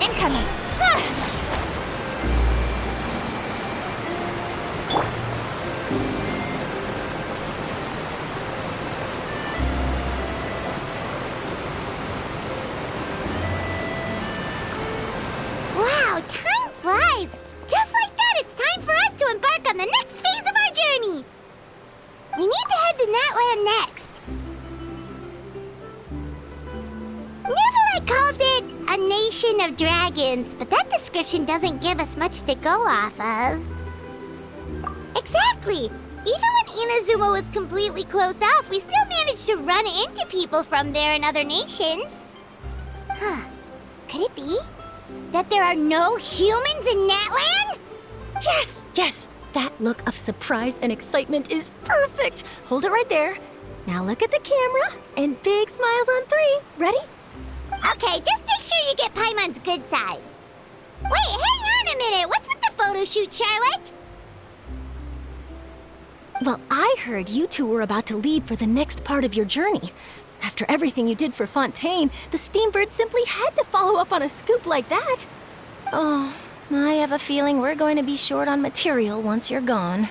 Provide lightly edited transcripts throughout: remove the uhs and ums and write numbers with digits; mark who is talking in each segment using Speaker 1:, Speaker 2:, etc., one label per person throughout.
Speaker 1: Incoming!
Speaker 2: Wow, time flies! Just like that, it's time for us to embark on the next phase of our journey! We need to head to Natlan next. Neverlight called it a nation of dragons, but that description doesn't give us much to go off of. Exactly! Even when Inazuma was completely closed off, we still managed to run into people from there in other nations. Huh. Could it be that there are no humans in Natlan?
Speaker 1: Yes, yes! That look of surprise and excitement is perfect! Hold it right there. Now look at the camera, and big smiles on 3. Ready?
Speaker 2: Okay, just make sure you get Paimon's good side. Wait, hang on a minute! What's with the photo shoot, Charlotte?
Speaker 1: Well, I heard you two were about to leave for the next part of your journey. After everything you did for Fontaine, the Steambird simply had to follow up on a scoop like that. Oh, I have a feeling we're going to be short on material once you're gone.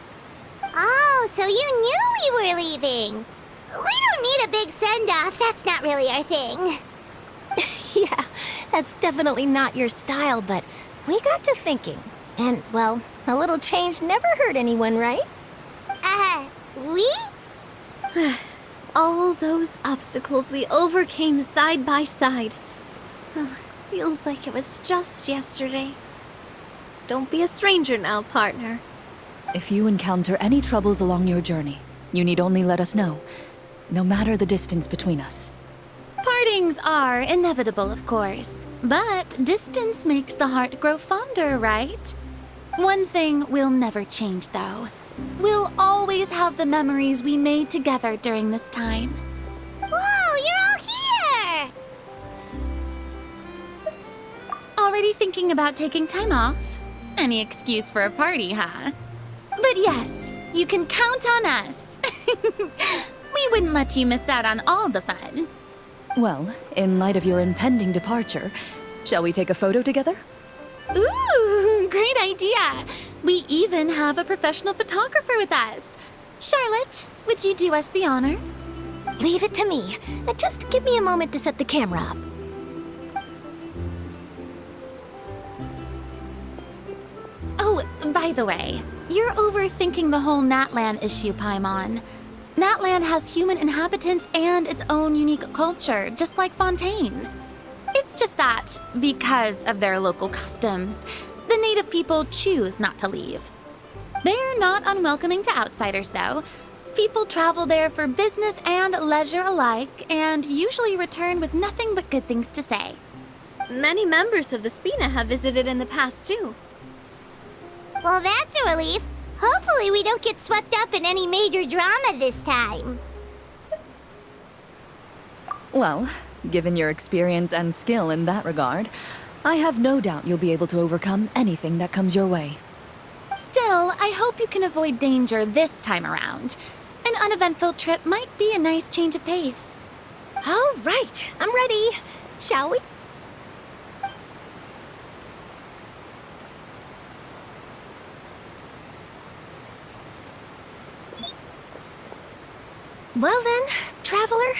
Speaker 2: Oh, so you knew we were leaving. We don't need a big send-off. That's not really our thing.
Speaker 1: Yeah, that's definitely not your style, but we got to thinking. And, well, a little change never hurt anyone, right?
Speaker 2: We?
Speaker 3: All those obstacles we overcame side by side. Feels like it was just yesterday. Don't be a stranger now, partner.
Speaker 4: If you encounter any troubles along your journey, you need only let us know, no matter the distance between us.
Speaker 5: Partings are inevitable, of course, but distance makes the heart grow fonder, right? One thing will never change, though. We'll always have the memories we made together during this time.
Speaker 2: Whoa, you're all here!
Speaker 5: Already thinking about taking time off? Any excuse for a party, huh? But yes, you can count on us. We wouldn't let you miss out on all the fun.
Speaker 4: Well, in light of your impending departure, shall we take a photo together?
Speaker 5: Ooh, great idea! We even have a professional photographer with us. Charlotte, would you do us the honor?
Speaker 1: Leave it to me. Just give me a moment to set the camera up.
Speaker 5: Oh, by the way, you're overthinking the whole Natlan issue, Paimon. Natlan has human inhabitants and its own unique culture, just like Fontaine. It's just that, because of their local customs, the native people choose not to leave. They're not unwelcoming to outsiders, though. People travel there for business and leisure alike, and usually return with nothing but good things to say.
Speaker 3: Many members of the Spina have visited in the past, too.
Speaker 2: Well, that's a relief. Hopefully we don't get swept up in any major drama this time.
Speaker 4: Well, given your experience and skill in that regard, I have no doubt you'll be able to overcome anything that comes your way.
Speaker 5: Still, I hope you can avoid danger this time around. An uneventful trip might be a nice change of pace.
Speaker 1: All right, I'm ready. Shall we? Well then, traveler.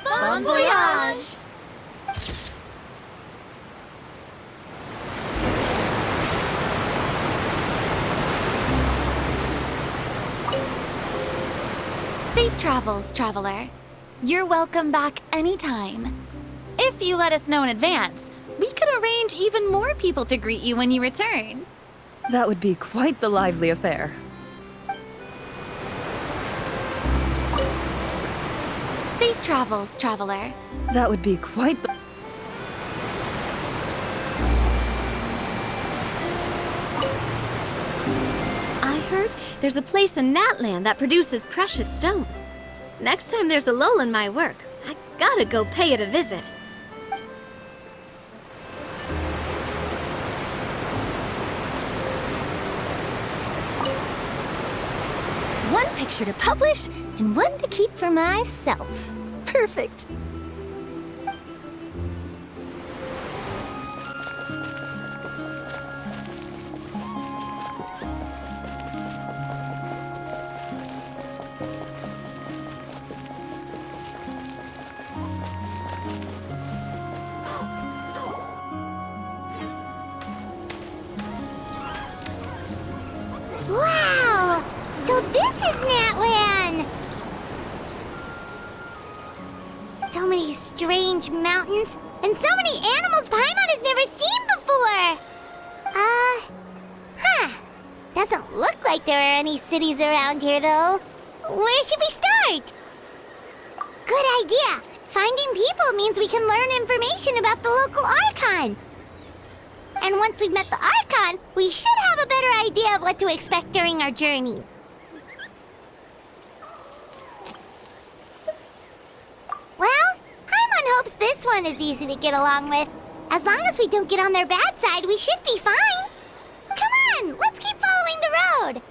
Speaker 5: Bon voyage! Safe travels, traveler. You're welcome back anytime. If you let us know in advance, we could arrange even more people to greet you when you return.
Speaker 4: That would be quite the lively affair.
Speaker 5: Safe travels, traveler.
Speaker 4: That would be quite the...
Speaker 3: I heard there's a place in Natlan that produces precious stones. Next time there's a lull in my work, I gotta go pay it a visit.
Speaker 1: One picture to publish and one to keep for myself. Perfect.
Speaker 2: is Natlan! So many strange mountains, and so many animals Paimon has never seen before! Doesn't look like there are any cities around here, though. Where should we start? Good idea! Finding people means we can learn information about the local Archon. And once we've met the Archon, we should have a better idea of what to expect during our journey. Well, Paimon hopes this one is easy to get along with. As long as we don't get on their bad side, we should be fine. Come on, let's keep following the road.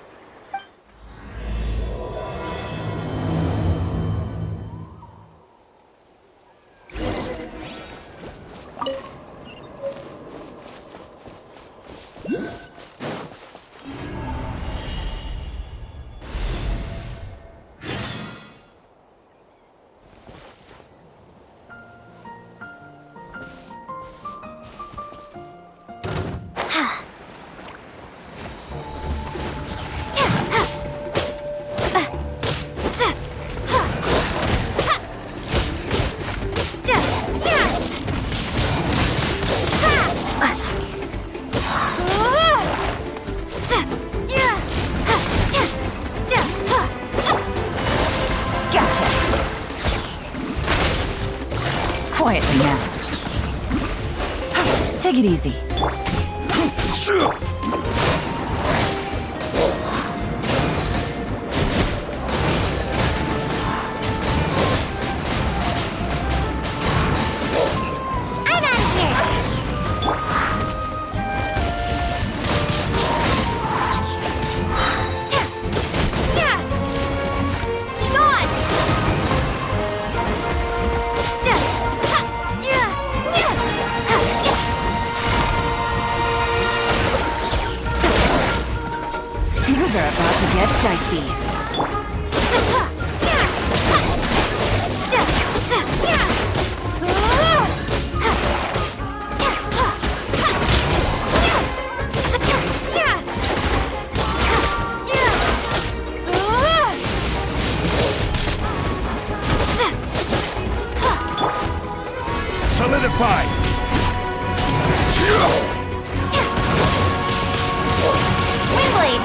Speaker 4: Quietly now. Take it easy.
Speaker 2: I'm out of here.
Speaker 3: Be gone!
Speaker 4: Things are about to get dicey.
Speaker 6: Solidified!
Speaker 3: Windblade!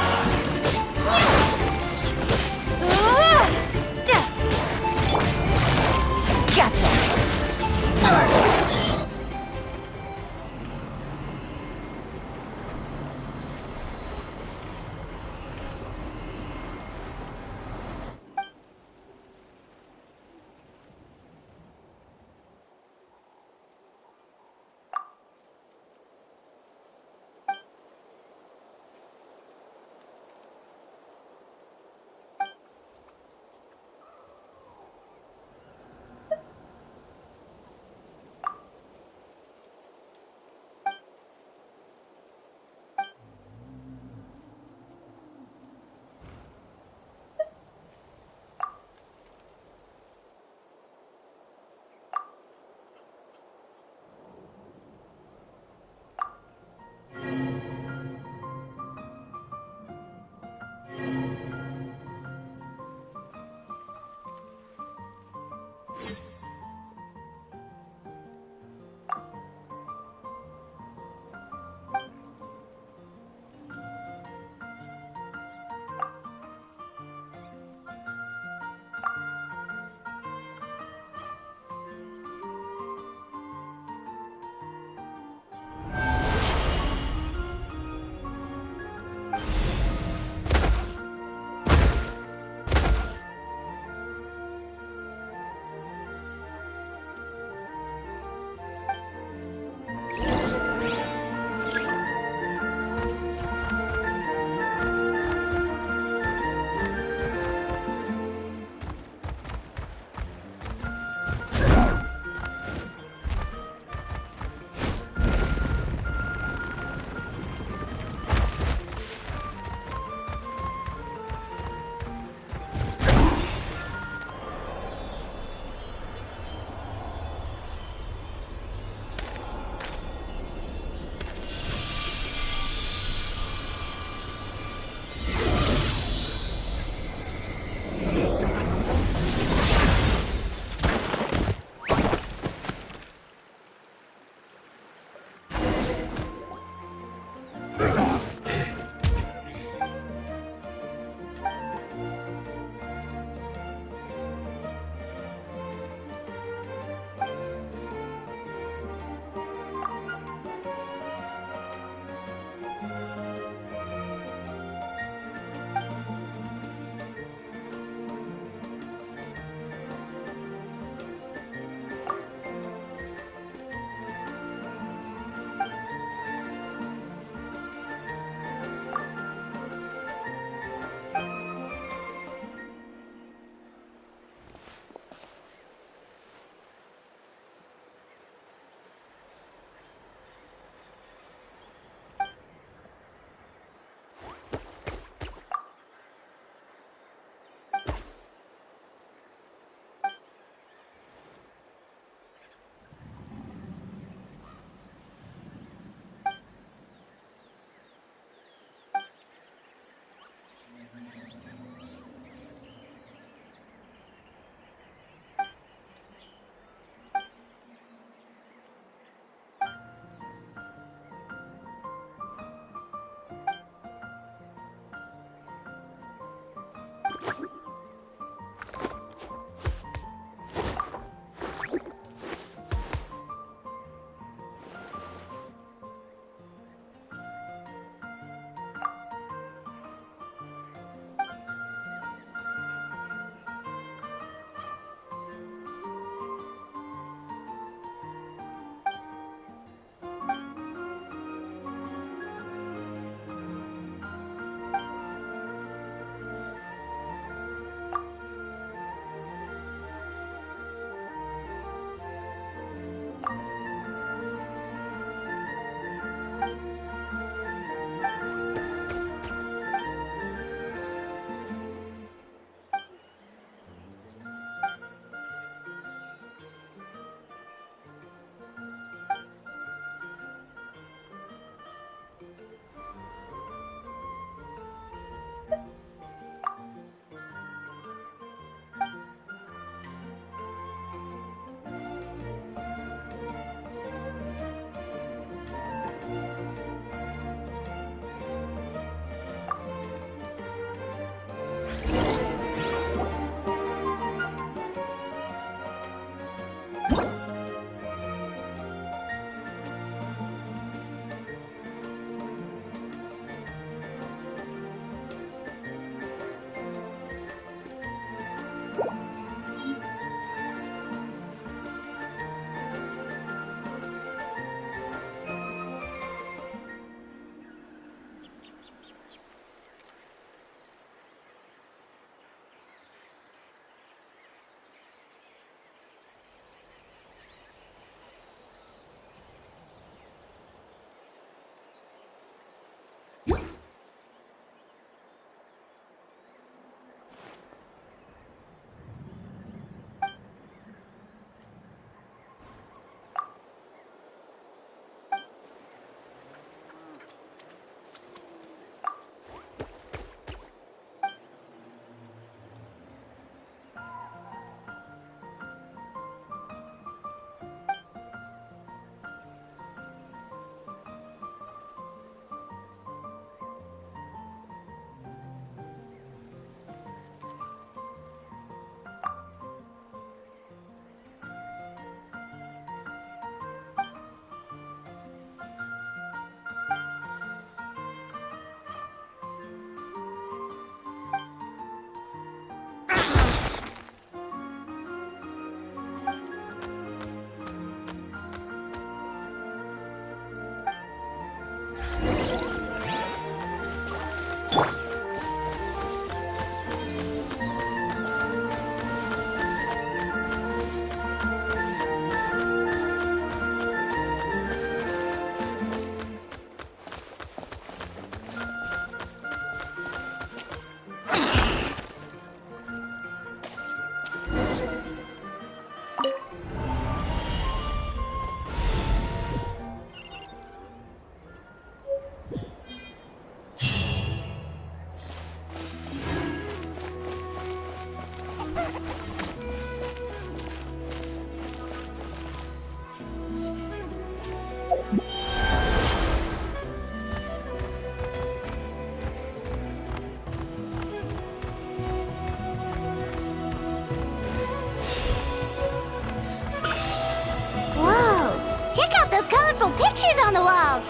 Speaker 2: Whoa! Check out those colorful pictures on the walls!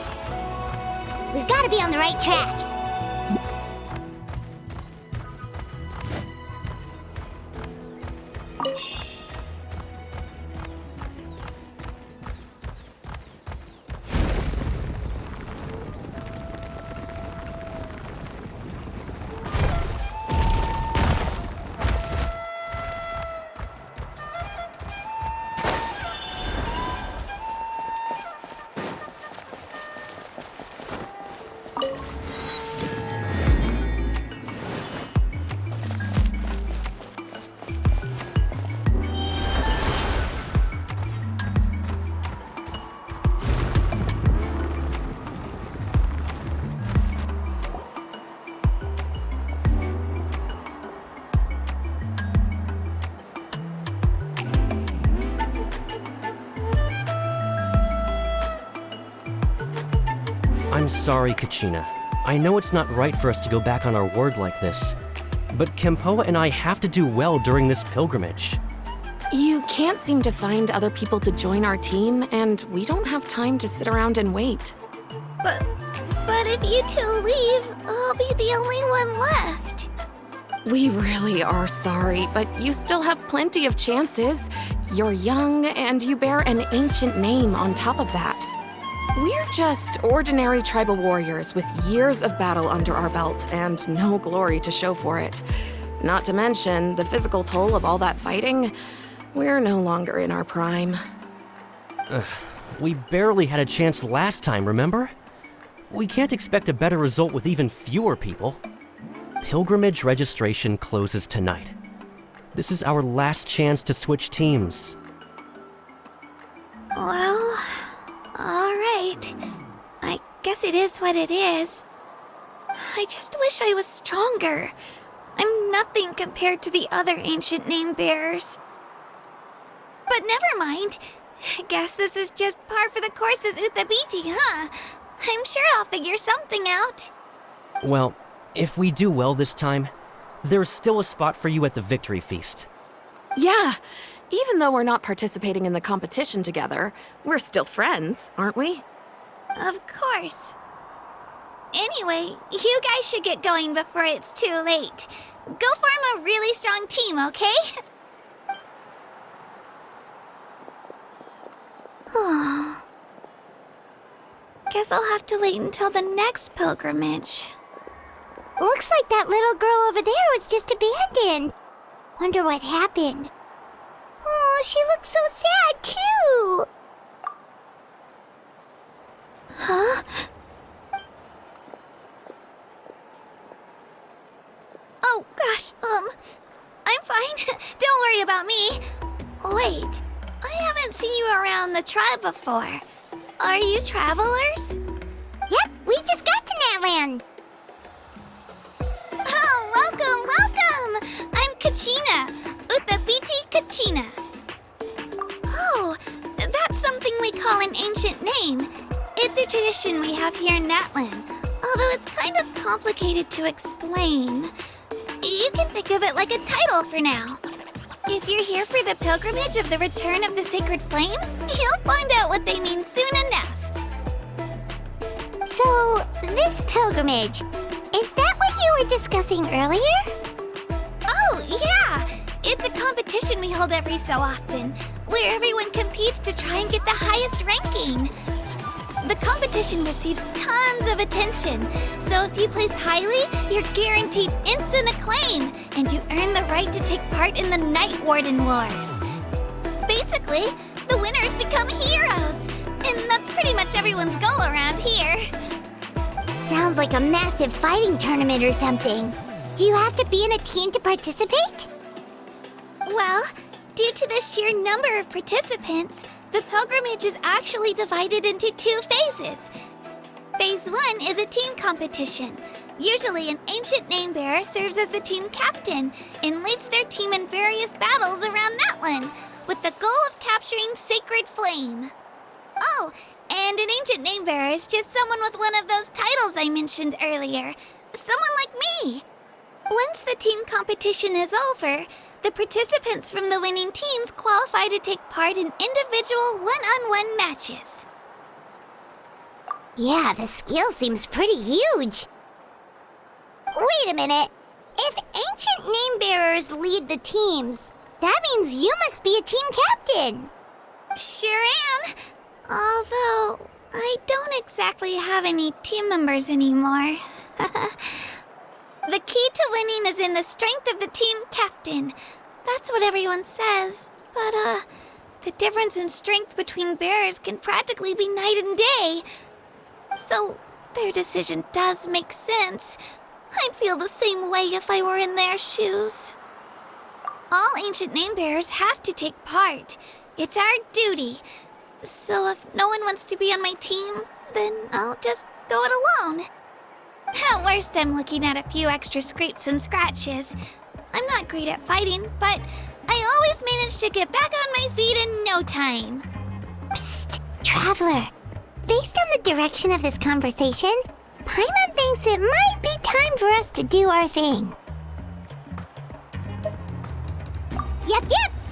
Speaker 2: We've got to be on the right track.
Speaker 6: I'm sorry, Kachina. I know it's not right for us to go back on our word like this, but Kempoa and I have to do well during this pilgrimage.
Speaker 7: You can't seem to find other people to join our team, and we don't have time to sit around and wait.
Speaker 3: But if you two leave, I'll be the only one left.
Speaker 7: We really are sorry, but you still have plenty of chances. You're young, and you bear an ancient name on top of that. We're just ordinary tribal warriors with years of battle under our belt and no glory to show for it. Not to mention the physical toll of all that fighting. We're no longer in our prime.
Speaker 6: We barely had a chance last time, remember? We can't expect a better result with even fewer people. Pilgrimage registration closes tonight. This is our last chance to switch teams.
Speaker 3: Well, alright. I guess it is what it is. I just wish I was stronger. I'm nothing compared to the other ancient name bearers. But never mind. Guess this is just par for the course as Uthabiti, huh? I'm sure I'll figure something out.
Speaker 6: Well, if we do well this time, there's still a spot for you at the victory feast.
Speaker 7: Yeah, even though we're not participating in the competition together, we're still friends, aren't we?
Speaker 3: Of course. Anyway, you guys should get going before it's too late. Go form a really strong team, okay? Guess I'll have to wait until the next pilgrimage.
Speaker 2: Looks like that little girl over there was just abandoned. Wonder what happened. Oh, she looks so sad, too.
Speaker 3: Huh? Oh, gosh, I'm fine. Don't worry about me. Wait, I haven't seen you around the tribe before. Are you travelers?
Speaker 2: Yep, we just got to Natlan.
Speaker 3: Oh, welcome! I'm Kachina, Uthabiti Kachina. Oh, that's something we call an ancient name. It's a tradition we have here in Natlan, although it's kind of complicated to explain. You can think of it like a title for now. If you're here for the pilgrimage of the return of the sacred flame, you'll find out what they mean soon enough.
Speaker 2: So, this pilgrimage, is that what you were discussing earlier?
Speaker 3: Oh, yeah! It's a competition we hold every so often, where everyone competes to try and get the highest ranking. The competition competition receives tons of attention, so if you place highly, you're guaranteed instant acclaim, and you earn the right to take part in the Night Warden Wars. Basically, the winners become heroes, and that's pretty much everyone's goal around here.
Speaker 2: Sounds like a massive fighting tournament or something. Do you have to be in a team to participate?
Speaker 3: Well, due to the sheer number of participants, the pilgrimage is actually divided into 2 phases. Phase 1 is a team competition. Usually, an ancient name bearer serves as the team captain and leads their team in various battles around Natlan, with the goal of capturing Sacred Flame. Oh, and an ancient name bearer is just someone with one of those titles I mentioned earlier. Someone like me. Once the team competition is over, the participants from the winning teams qualify to take part in individual one-on-one matches.
Speaker 2: Yeah, the scale seems pretty huge. Wait a minute. If ancient name bearers lead the teams, that means you must be a team captain.
Speaker 3: Sure am. Although, I don't exactly have any team members anymore. The key to winning is in the strength of the team captain. That's what everyone says. But, the difference in strength between bearers can practically be night and day. So, their decision does make sense. I'd feel the same way if I were in their shoes. All ancient name bearers have to take part. It's our duty. So if no one wants to be on my team, then I'll just go it alone. At worst, I'm looking at a few extra scrapes and scratches. I'm not great at fighting, but I always manage to get back on my feet in no time.
Speaker 2: Psst, Traveler. Based on the direction of this conversation, Paimon thinks it might be time for us to do our thing. Yep,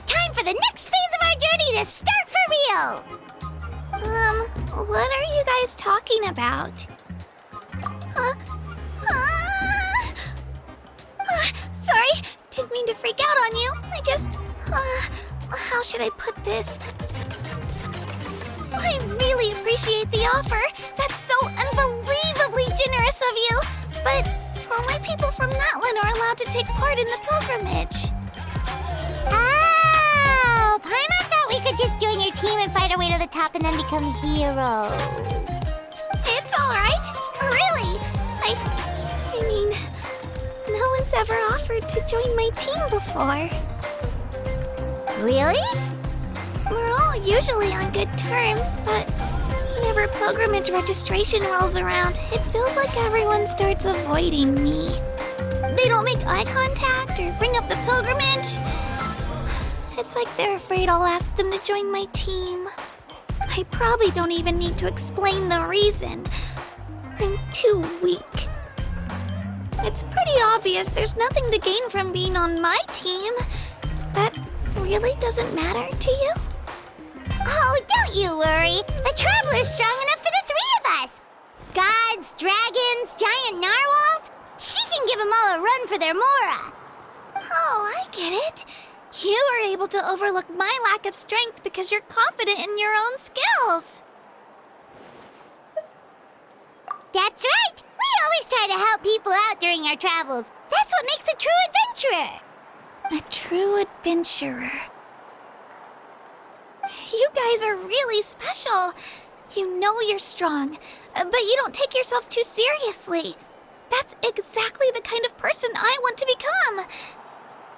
Speaker 2: time for the next phase of our journey to start for real!
Speaker 3: What are you guys talking about? Sorry, didn't mean to freak out on you. I just, how should I put this? I really appreciate the offer. That's so unbelievably generous of you. But only people from Natlan are allowed to take part in the pilgrimage.
Speaker 2: Oh, Paimon thought we could just join your team and fight our way to the top and then become heroes.
Speaker 3: It's all right. Really. I mean, no one's ever offered to join my team before.
Speaker 2: Really?
Speaker 3: We're all usually on good terms, but whenever pilgrimage registration rolls around, it feels like everyone starts avoiding me. They don't make eye contact or bring up the pilgrimage. It's like they're afraid I'll ask them to join my team. I probably don't even need to explain the reason. I'm too weak. It's pretty obvious there's nothing to gain from being on my team. That really doesn't matter to you?
Speaker 2: Oh, don't you worry. The Traveler's strong enough for the 3 of us. Gods, dragons, giant narwhals. She can give them all a run for their Mora.
Speaker 3: Oh, I get it. You are able to overlook my lack of strength because you're confident in your own skills.
Speaker 2: That's right. We always try to help people out during our travels. That's what makes a true adventurer.
Speaker 3: A true adventurer. You guys are really special. You know you're strong, but you don't take yourselves too seriously. That's exactly the kind of person I want to become.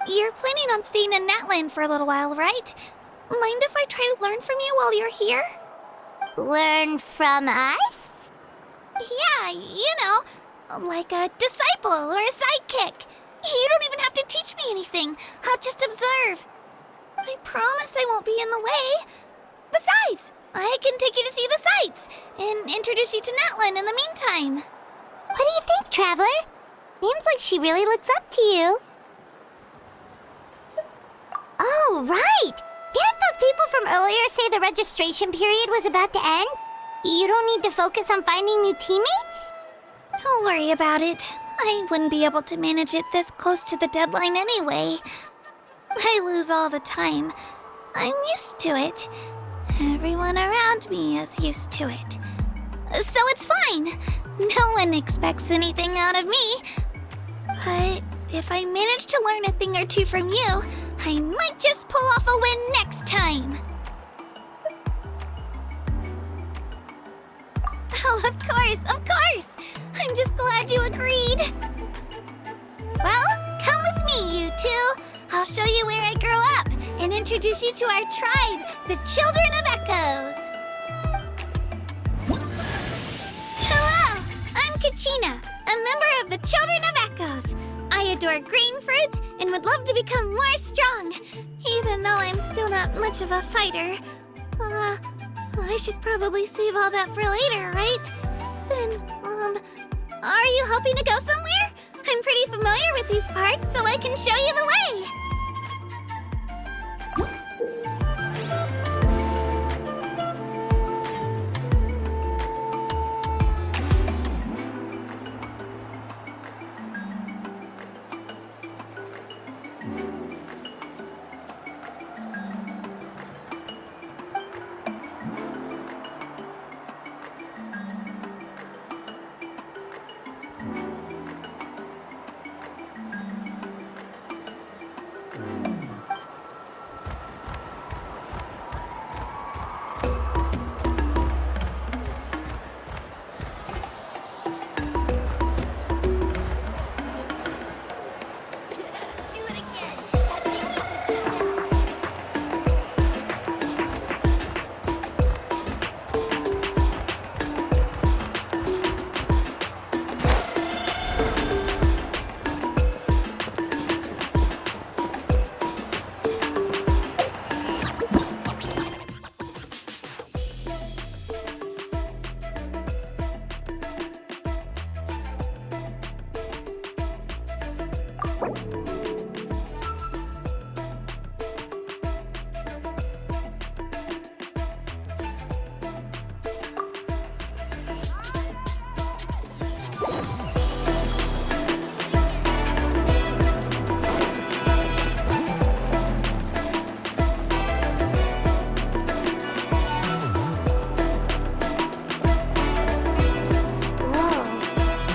Speaker 3: You're planning on staying in Natlan for a little while, right? Mind if I try to learn from you while you're here?
Speaker 2: Learn from us?
Speaker 3: Yeah, you know, like a disciple or a sidekick. You don't even have to teach me anything. I'll just observe. I promise I won't be in the way. Besides, I can take you to see the sights and introduce you to Natlan in the meantime.
Speaker 2: What do you think, Traveler? Seems like she really looks up to you. Oh, right! Didn't those people from earlier say the registration period was about to end? You don't need to focus on finding new teammates?
Speaker 3: Don't worry about it. I wouldn't be able to manage it this close to the deadline anyway. I lose all the time. I'm used to it. Everyone around me is used to it. so it's fine. No one expects anything out of me. But if I manage to learn a thing or two from you, I might just pull off a win next time. Oh, of course, of course! I'm just glad you agreed. Well, come with me, you two. I'll show you where I grew up and introduce you to our tribe, the Children of Echoes. Hello, I'm Kachina, a member of the Children of Echoes. I adore green fruits and would love to become more strong, even though I'm still not much of a fighter. I should probably save all that for later, right? Then, are you hoping to go somewhere? I'm pretty familiar with these parts, so I can show you the way.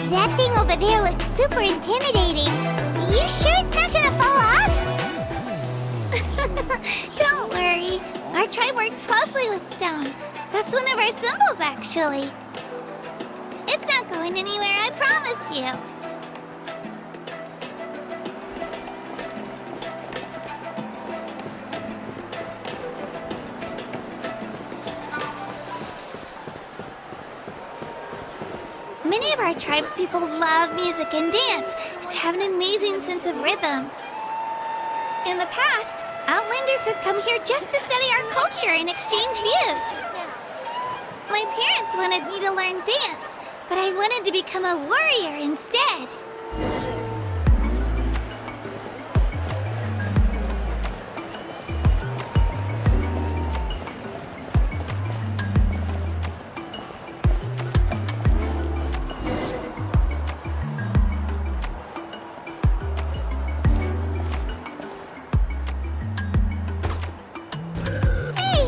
Speaker 2: That thing over there looks super intimidating. You sure it's not gonna fall off?
Speaker 3: Don't worry. Our tribe works closely with stone. That's one of our symbols, actually. It's not going anywhere, I promise you. Many of our tribespeople love music and dance and have an amazing sense of rhythm. In the past, Outlanders have come here just to study our culture and exchange views. My parents wanted me to learn dance, but I wanted to become a warrior instead.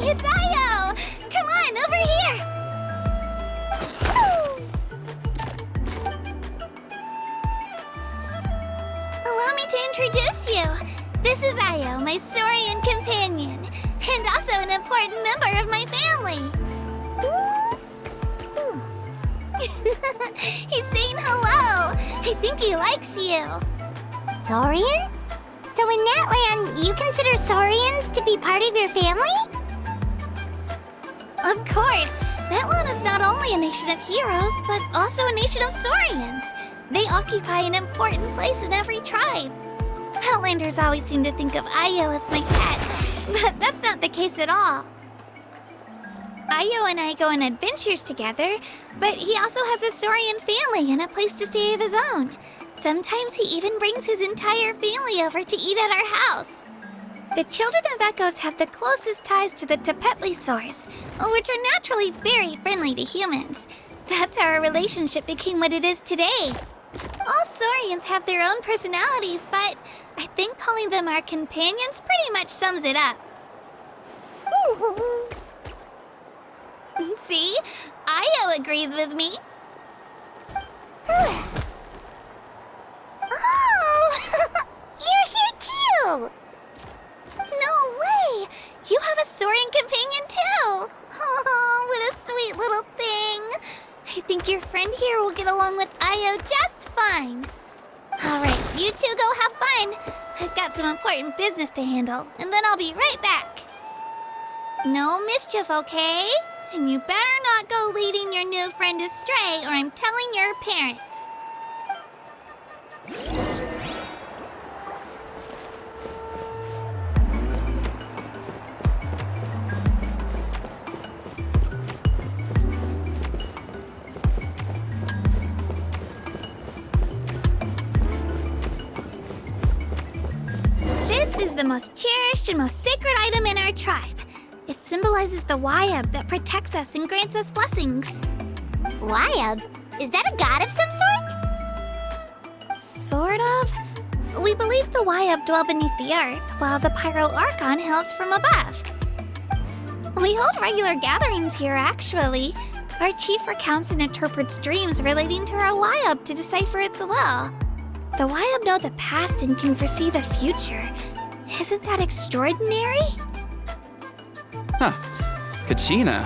Speaker 3: It's Ayo! Come on, over here! Allow me to introduce you. This is Ayo, my Saurian companion, and also an important member of my family. He's saying hello. I think he likes you.
Speaker 2: Saurian? So in Natlan, you consider Saurians to be part of your family?
Speaker 3: Of course, Natlan is not only a nation of heroes, but also a nation of Saurians. They occupy an important place in every tribe. Outlanders always seem to think of Ayo as my pet, but that's not the case at all. Ayo and I go on adventures together, but he also has a Saurian family and a place to stay of his own. Sometimes he even brings his entire family over to eat at our house. The Children of Echoes have the closest ties to the Tepetli source, which are naturally very friendly to humans. That's how our relationship became what it is today. All Saurians have their own personalities, but I think calling them our companions pretty much sums it up. See? Io agrees with me.
Speaker 2: Oh! You're here too!
Speaker 3: No way! You have a soaring companion too! Oh, what a sweet little thing! I think your friend here will get along with Io just fine. Alright, you two go have fun. I've got some important business to handle, and then I'll be right back. No mischief, okay? And you better not go leading your new friend astray, or I'm telling your parents. This is the most cherished and most sacred item in our tribe. It symbolizes the Wayab that protects us and grants us blessings.
Speaker 2: Wayab? Is that a god of some sort?
Speaker 3: Sort of. We believe the Wayab dwell beneath the earth, while the Pyro Archon hails from above. We hold regular gatherings here, actually. Our chief recounts and interprets dreams relating to our Wayab to decipher its will. The Wayab know the past and can foresee the future. Isn't that extraordinary?
Speaker 8: Huh. Kachina,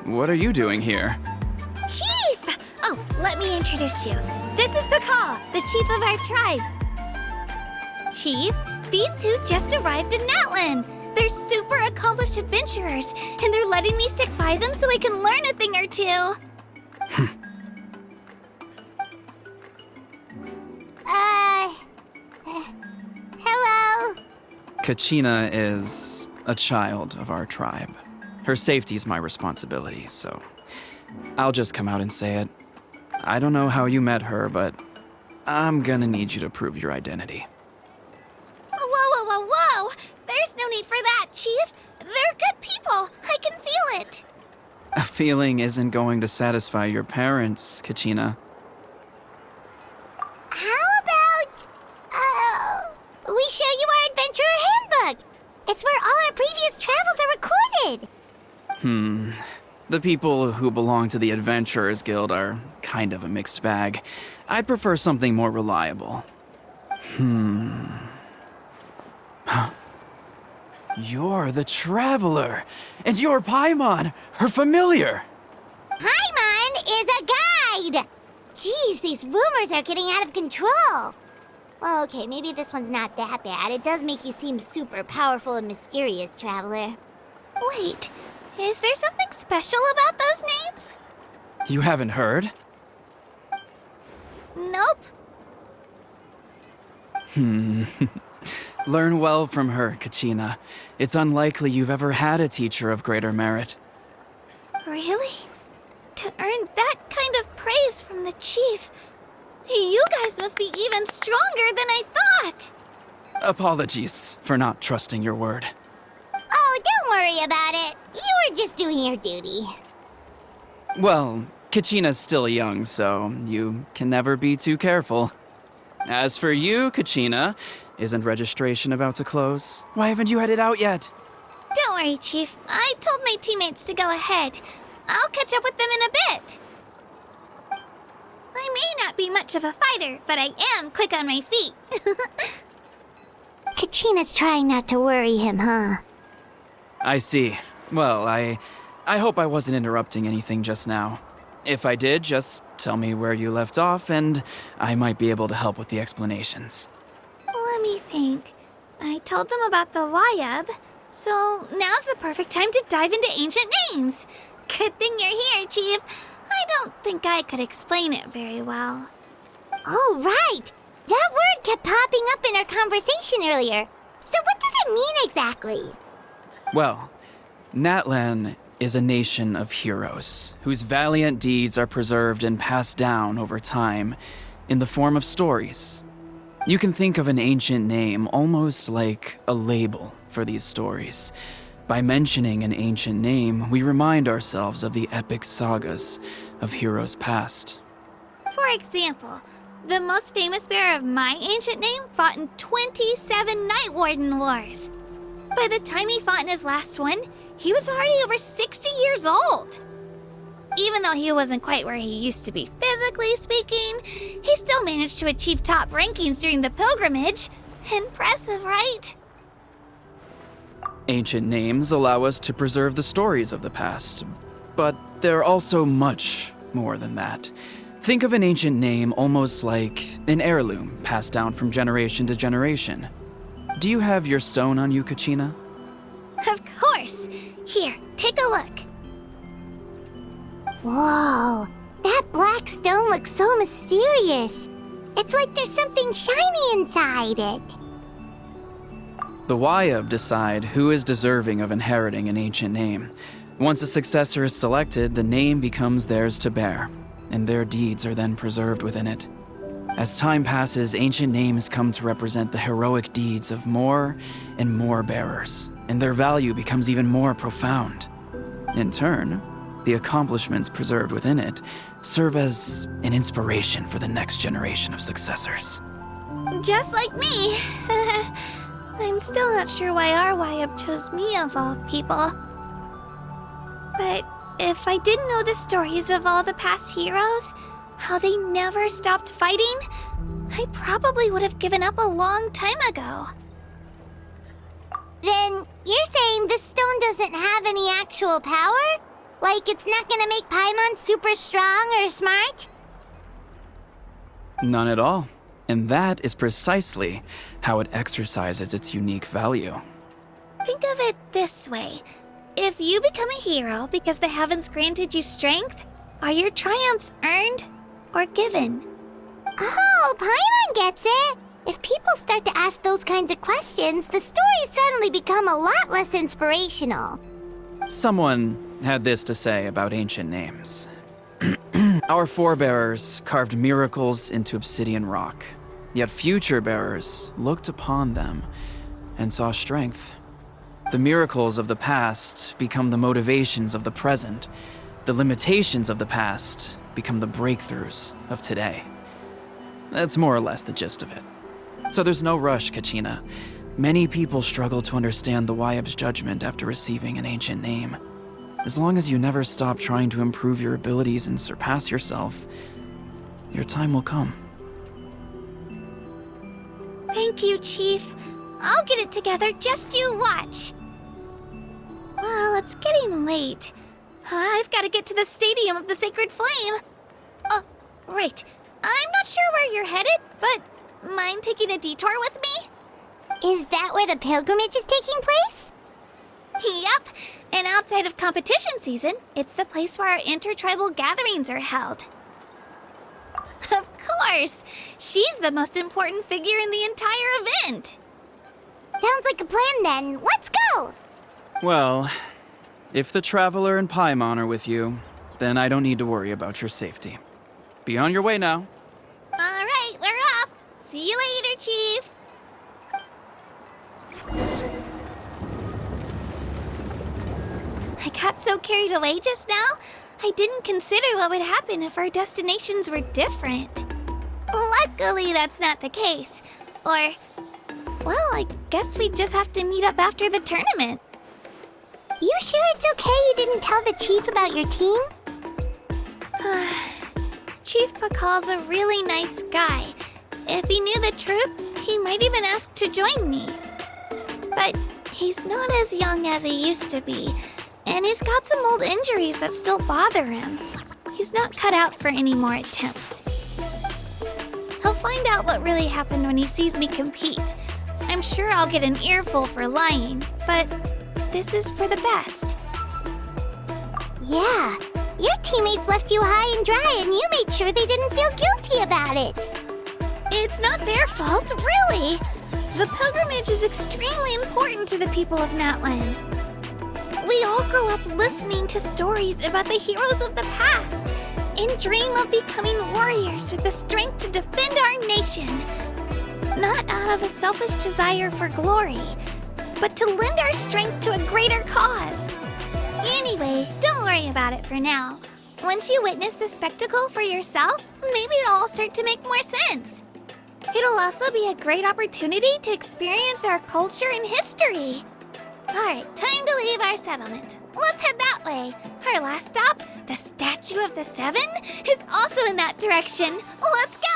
Speaker 8: what are you doing here?
Speaker 3: Chief! Oh, let me introduce you. This is Pakal, the chief of our tribe. Chief, these two just arrived in Natlan. They're super accomplished adventurers, and they're letting me stick by them so I can learn a thing or two.
Speaker 2: Hello?
Speaker 8: Kachina is a child of our tribe. Her safety's my responsibility, so I'll just come out and say it. I don't know how you met her, but I'm gonna need you to prove your identity.
Speaker 3: Whoa! There's no need for that, Chief. They're good people. I can feel it.
Speaker 8: A feeling isn't going to satisfy your parents, Kachina.
Speaker 2: How about, we show you our adventurer handbook? It's where all our previous travels are recorded.
Speaker 8: The people who belong to the Adventurers Guild are kind of a mixed bag. I'd prefer something more reliable. You're the Traveler, and you're Paimon, her familiar.
Speaker 2: Paimon is a guide! Jeez, these rumors are getting out of control. Well, okay, maybe this one's not that bad. It does make you seem super powerful and mysterious, Traveler.
Speaker 3: Wait, is there something special about those names?
Speaker 8: You haven't heard?
Speaker 3: Nope.
Speaker 8: Learn well from her, Kachina. It's unlikely you've ever had a teacher of greater merit.
Speaker 3: Really? To earn that kind of praise from the chief, you guys must be even stronger than I thought.
Speaker 8: Apologies for not trusting your word.
Speaker 2: Oh, don't worry about it. You were just doing your duty.
Speaker 8: Well, Kachina's still young, so you can never be too careful. As for you, Kachina, isn't registration about to close? Why haven't you headed out yet?
Speaker 3: Don't worry, Chief. I told my teammates to go ahead. I'll catch up with them in a bit. I may not be much of a fighter, but I am quick on my feet.
Speaker 2: Kachina's trying not to worry him, huh?
Speaker 8: I see. Well, I hope I wasn't interrupting anything just now. If I did, just tell me where you left off, and I might be able to help with the explanations.
Speaker 3: Let me think. I told them about the Wayab, so now's the perfect time to dive into ancient names. Good thing you're here, Chief. I don't think I could explain it very well.
Speaker 2: Oh, right! That word kept popping up in our conversation earlier. So what does it mean exactly?
Speaker 8: Well, Natlan is a nation of heroes whose valiant deeds are preserved and passed down over time in the form of stories. You can think of an ancient name almost like a label for these stories. By mentioning an ancient name, we remind ourselves of the epic sagas of heroes past.
Speaker 3: For example, the most famous bearer of my ancient name fought in 27 Night Warden wars. By the time he fought in his last one, he was already over 60 years old. Even though he wasn't quite where he used to be physically speaking, he still managed to achieve top rankings during the pilgrimage. Impressive, right?
Speaker 8: Ancient names allow us to preserve the stories of the past, but they're also much more than that. Think of an ancient name almost like an heirloom passed down from generation to generation. Do you have your stone on you, Kachina?
Speaker 3: Of course. Here, take a look.
Speaker 2: Whoa, that black stone looks so mysterious. It's like there's something shiny inside it.
Speaker 8: The Wayab decide who is deserving of inheriting an ancient name. Once a successor is selected, the name becomes theirs to bear, and their deeds are then preserved within it. As time passes, ancient names come to represent the heroic deeds of more and more bearers, and their value becomes even more profound. In turn, the accomplishments preserved within it serve as an inspiration for the next generation of successors.
Speaker 3: Just like me. I'm still not sure why our Wayab chose me of all people. But if I didn't know the stories of all the past heroes, how they never stopped fighting, I probably would have given up a long time ago.
Speaker 2: Then you're saying this stone doesn't have any actual power? Like it's not gonna make Paimon super strong or smart?
Speaker 8: None at all. And that is precisely how it exercises its unique value.
Speaker 3: Think of it this way. If you become a hero because the heavens granted you strength, are your triumphs earned or given?
Speaker 2: Oh, Paimon gets it! If people start to ask those kinds of questions, the stories suddenly become a lot less inspirational.
Speaker 8: Someone had this to say about ancient names. Our forebears carved miracles into obsidian rock, yet future bearers looked upon them and saw strength. The miracles of the past become the motivations of the present. The limitations of the past become the breakthroughs of today. That's more or less the gist of it. So there's no rush, Kachina. Many people struggle to understand the Wayab's judgment after receiving an ancient name. As long as you never stop trying to improve your abilities and surpass yourself, your time will come.
Speaker 3: Thank you, Chief. I'll get it together, just you watch. Well, it's getting late. I've got to get to the Stadium of the Sacred Flame. Oh, right. I'm not sure where you're headed, but mind taking a detour with me?
Speaker 2: Is that where the pilgrimage is taking place?
Speaker 3: Yep. And outside of competition season, it's the place where our intertribal gatherings are held. Of course! She's the most important figure in the entire event!
Speaker 2: Sounds like a plan then. Let's go!
Speaker 8: Well, if the Traveler and Paimon are with you, then I don't need to worry about your safety. Be on your way now.
Speaker 3: Alright, we're off! See you later, Chief! I got so carried away just now, I didn't consider what would happen if our destinations were different. Luckily, that's not the case. Or, well, I guess we just have to meet up after the tournament.
Speaker 2: You sure it's okay you didn't tell the chief about your team?
Speaker 3: Chief Pakal's a really nice guy. If he knew the truth, he might even ask to join me. But he's not as young as he used to be, and he's got some old injuries that still bother him. He's not cut out for any more attempts. He'll find out what really happened when he sees me compete. I'm sure I'll get an earful for lying, but this is for the best.
Speaker 2: Yeah, your teammates left you high and dry and you made sure they didn't feel guilty about it.
Speaker 3: It's not their fault, really. The pilgrimage is extremely important to the people of Natlan. We all grow up listening to stories about the heroes of the past and dream of becoming warriors with the strength to defend our nation. Not out of a selfish desire for glory, but to lend our strength to a greater cause. Anyway, don't worry about it for now. Once you witness the spectacle for yourself, maybe it'll all start to make more sense. It'll also be a great opportunity to experience our culture and history. Alright, time to leave our settlement. Let's head that way. Our last stop, The Statue of the Seven is also in that direction. Let's go!